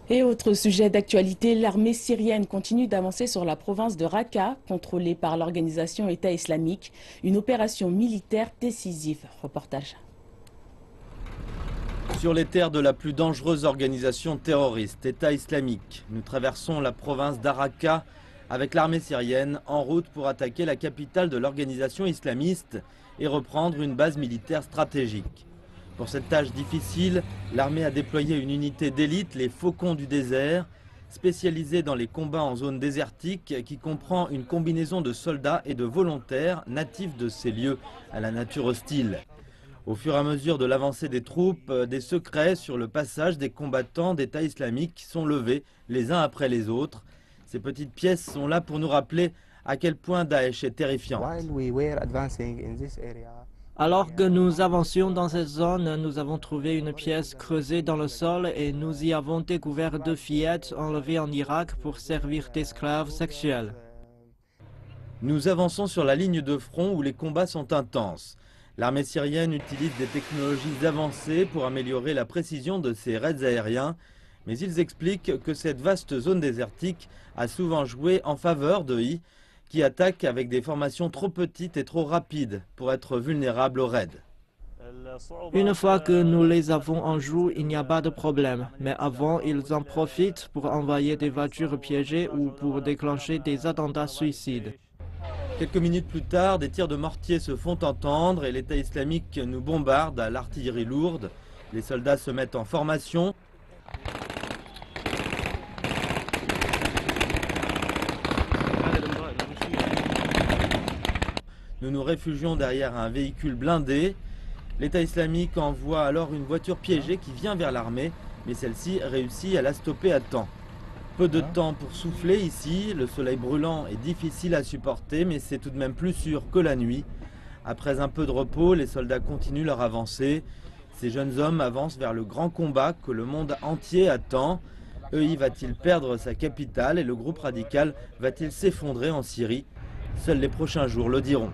Et autre sujet d'actualité, l'armée syrienne continue d'avancer sur la province de Raqqa, contrôlée par l'organisation État islamique, une opération militaire décisive. Reportage. Sur les terres de la plus dangereuse organisation terroriste, État islamique, nous traversons la province d'Araqqa avec l'armée syrienne en route pour attaquer la capitale de l'organisation islamiste et reprendre une base militaire stratégique. Pour cette tâche difficile, l'armée a déployé une unité d'élite, les Faucons du désert, spécialisée dans les combats en zone désertique qui comprend une combinaison de soldats et de volontaires natifs de ces lieux à la nature hostile. Au fur et à mesure de l'avancée des troupes, des secrets sur le passage des combattants d'État islamique sont levés les uns après les autres. Ces petites pièces sont là pour nous rappeler à quel point Daesh est terrifiant. Alors que nous avancions dans cette zone, nous avons trouvé une pièce creusée dans le sol et nous y avons découvert 2 fillettes enlevées en Irak pour servir d'esclaves sexuels. Nous avançons sur la ligne de front où les combats sont intenses. L'armée syrienne utilise des technologies avancées pour améliorer la précision de ses raids aériens, mais ils expliquent que cette vaste zone désertique a souvent joué en faveur d'EI, qui attaquent avec des formations trop petites et trop rapides pour être vulnérables aux raids. Une fois que nous les avons en joue, il n'y a pas de problème. Mais avant, ils en profitent pour envoyer des voitures piégées ou pour déclencher des attentats suicides. Quelques minutes plus tard, des tirs de mortier se font entendre et l'État islamique nous bombarde à l'artillerie lourde. Les soldats se mettent en formation. Nous nous réfugions derrière un véhicule blindé. L'État islamique envoie alors une voiture piégée qui vient vers l'armée, mais celle-ci réussit à la stopper à temps. Peu de temps pour souffler ici, le soleil brûlant est difficile à supporter, mais c'est tout de même plus sûr que la nuit. Après un peu de repos, les soldats continuent leur avancée. Ces jeunes hommes avancent vers le grand combat que le monde entier attend. EI va-t-il perdre sa capitale et le groupe radical va-t-il s'effondrer en Syrie? Seuls les prochains jours le diront.